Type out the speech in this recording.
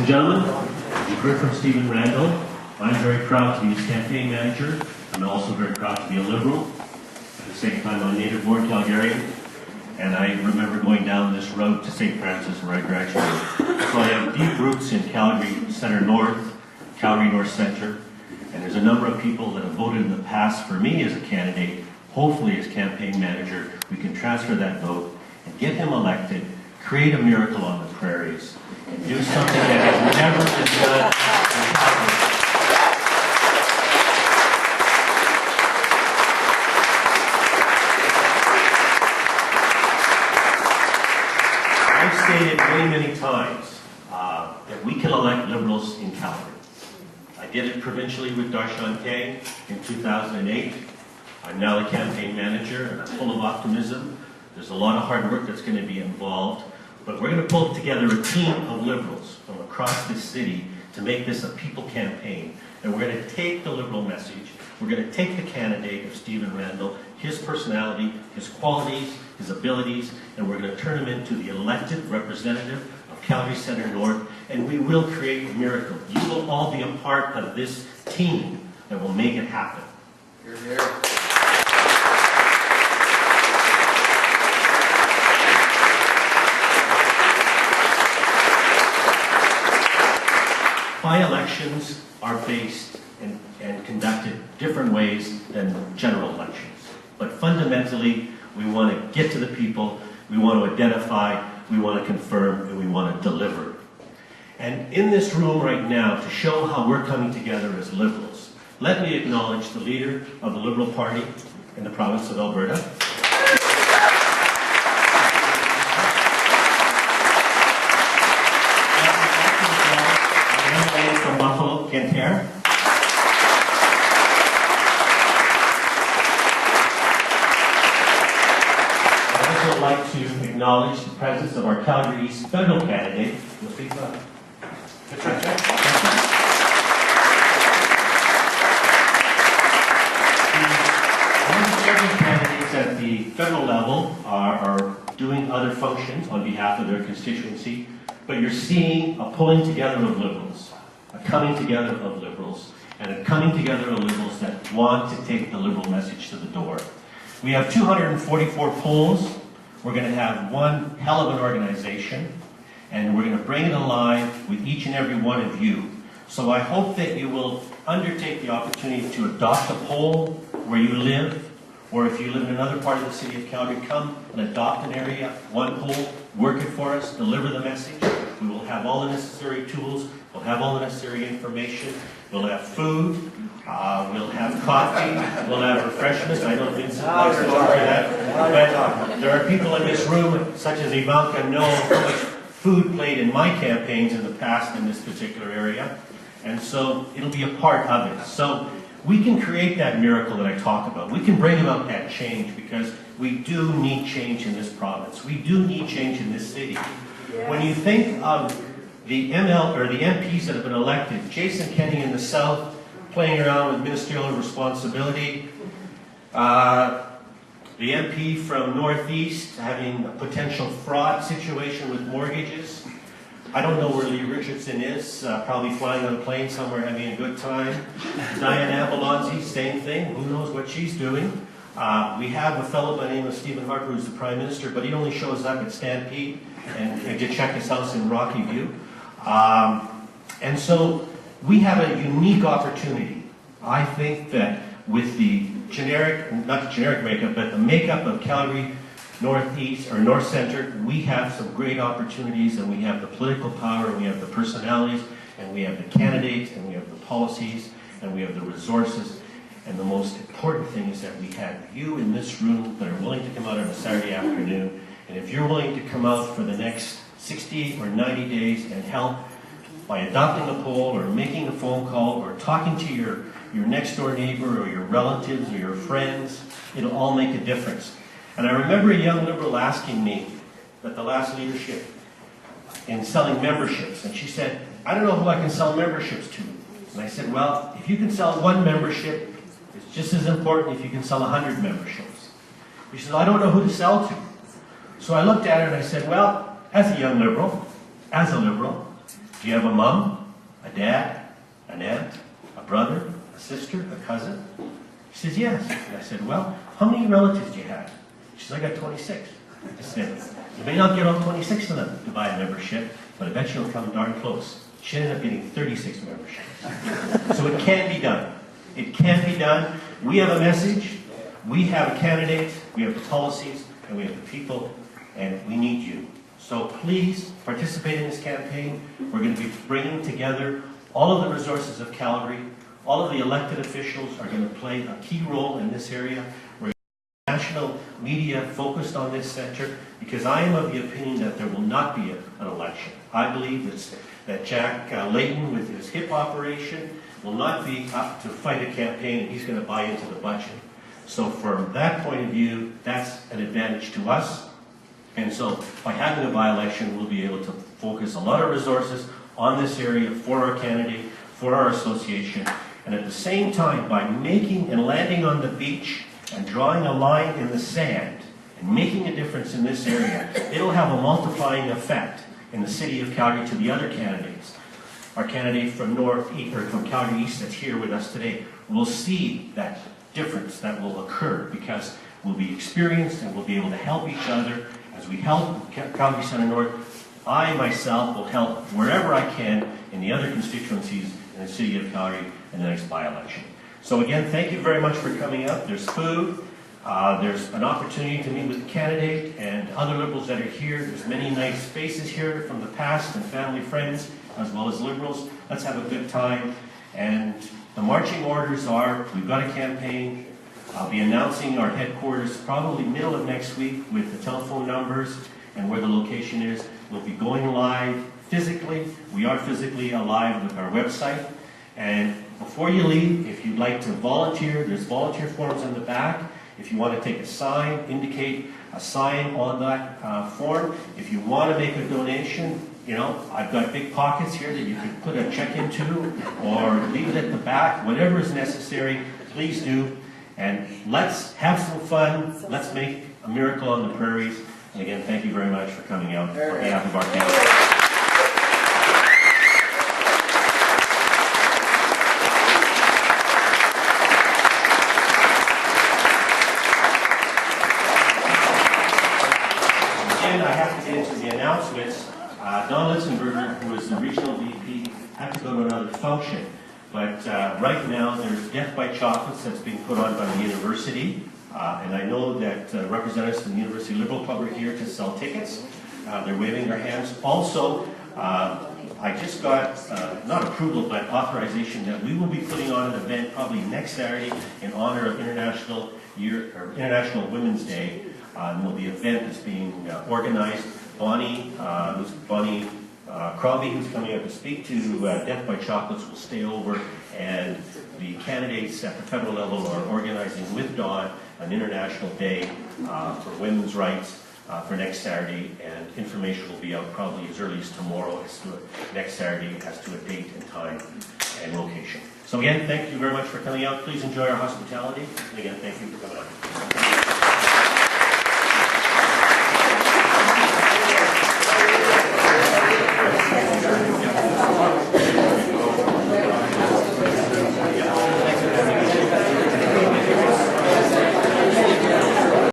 and gentlemen, you've heard from Stephen Randall. I'm very proud to be his campaign manager. I'm also very proud to be a Liberal. At the same time, I'm a native-born Calgarian, and I remember going down this road to St. Francis where I graduated. So I have deep roots in Calgary Centre North, Calgary North Centre, and there's a number of people that have voted in the past for me as a candidate. Hopefully, as campaign manager, we can transfer that vote and get him elected, create a miracle on the prairies, and do something that has never been done in Calgary. I've stated many times that we can elect Liberals in Calgary. I did it provincially with Darshan Kay in 2008. I'm now a campaign manager, and I'm full of optimism. There's a lot of hard work that's going to be involved, but we're going to pull together a team of Liberals from across this city to make this a people campaign. And we're going to take the Liberal message, we're going to take the candidate of Stephen Randall, his personality, his qualities, his abilities, and we're going to turn him into the elected representative of Calgary Centre North, and we will create a miracle. You will all be a part of this team that will make it happen. You're here. By-elections are based and conducted different ways than general elections. But fundamentally, we want to get to the people, we want to identify, we want to confirm, and we want to deliver. And in this room right now, to show how we're coming together as Liberals, let me acknowledge the leader of the Liberal Party in the province of Alberta, from Buffalo, Kent. I'd also like to acknowledge the presence of our Calgary East federal candidate. You'll speak up. Candidates at the federal level are doing other functions on behalf of their constituency, but you're seeing a pulling together of Liberals, a coming together of Liberals, and a coming together of Liberals that want to take the Liberal message to the door. We have 244 polls. We're going to have one hell of an organization, and we're going to bring it alive with each and every one of you. So I hope that you will undertake the opportunity to adopt a poll where you live, or if you live in another part of the city of Calgary, come and adopt an area, one poll, work it for us, deliver the message. We will have all the necessary tools, we'll have all the necessary information, we'll have food, we'll have coffee, we'll have refreshments. I know Vincent likes to offer that. But there are people in this room, such as Ivanka, know how much food played in my campaigns in the past in this particular area. And so it'll be a part of it. So we can create that miracle that I talk about. We can bring about that change because we do need change in this province. We do need change in this city. Yes. When you think of the MPs that have been elected, Jason Kenney in the South playing around with ministerial responsibility, the MP from Northeast having a potential fraud situation with mortgages. I don't know where Lee Richardson is, probably flying on a plane somewhere having a good time. Diane Abelanzi, same thing, who knows what she's doing. We have a fellow by the name of Stephen Harper who's the Prime Minister, but he only shows up at Stampede and to check his house in Rocky View. And so we have a unique opportunity. I think that with the generic, not the generic makeup, but the makeup of Calgary Northeast or North Centre, we have some great opportunities, and we have the political power, and we have the personalities, and we have the candidates, and we have the policies, and we have the resources. And the most important thing is that we have you in this room that are willing to come out on a Saturday afternoon. And if you're willing to come out for the next 60 or 90 days and help by adopting a poll or making a phone call or talking to your next door neighbor or your relatives or your friends, it'll all make a difference. And I remember a young Liberal asking me at the last leadership in selling memberships, and she said, I don't know who I can sell memberships to. And I said, well, if you can sell one membership, it's just as important if you can sell 100 memberships. She said, I don't know who to sell to. So I looked at her and I said, well, as a young Liberal, Do you have a mom, a dad, an aunt, a brother, a sister, a cousin? She says, yes. And I said, well, how many relatives do you have? She says, I got 26. I said, you may not get all 26 of them to buy a membership, but I bet you'll come darn close. She ended up getting 36 memberships. So it can be done. It can be done. We have a message, we have a candidate, we have the policies, and we have the people, and we need you. So please participate in this campaign. We're going to be bringing together all of the resources of Calgary. All of the elected officials are going to play a key role in this area. We're national media focused on this sector, because I am of the opinion that there will not be an election. I believe that Jack Layton, with his hip operation, will not be up to fight a campaign, and he's going to buy into the budget. So from that point of view, that's an advantage to us. And so by having a by-election, we'll be able to focus a lot of resources on this area for our candidate, for our association, and at the same time, by making and landing on the beach and drawing a line in the sand and making a difference in this area, it'll have a multiplying effect in the city of Calgary to the other candidates. Our candidate from from Calgary East that's here with us today will see that difference that will occur, because we'll be experienced and we'll be able to help each other. As we help Calgary Centre North, I myself will help wherever I can in the other constituencies in the city of Calgary in the next by-election. So again, thank you very much for coming out. There's food, there's an opportunity to meet with the candidate and other Liberals that are here. There's many nice faces here from the past and family friends, as well as Liberals. Let's have a good time. And the marching orders are, we've got a campaign. I'll be announcing our headquarters probably middle of next week with the telephone numbers and where the location is. We'll be going live physically. We are physically live with our website. And before you leave, if you'd like to volunteer, there's volunteer forms in the back. If you want to take a sign, indicate a sign on that form. If you want to make a donation, you know, I've got big pockets here that you can put a check into, or leave it at the back, whatever is necessary, please do. And let's have some fun. Let's make a miracle on the prairies. And again, thank you very much for coming out on behalf of our candidate. I have to get into the announcements. Don Litzenberger, who is the regional VP, had to go to another function. But right now, there's Death by Chocolates that's being put on by the university. And I know that representatives from the University Liberal Club are here to sell tickets. They're waving their hands. Also, I just got, not approval, but authorization that we will be putting on an event probably next Saturday in honor of International Women's Day. Well, the event is being organized. Bonnie Crombie, who's coming up to speak to Death by Chocolates, will stay over, and the candidates at the federal level are organizing with Dawn an international day for women's rights for next Saturday, and information will be out probably as early as tomorrow as to next Saturday as to a date and time and location. So again, thank you very much for coming out. Please enjoy our hospitality. And again, thank you for coming out.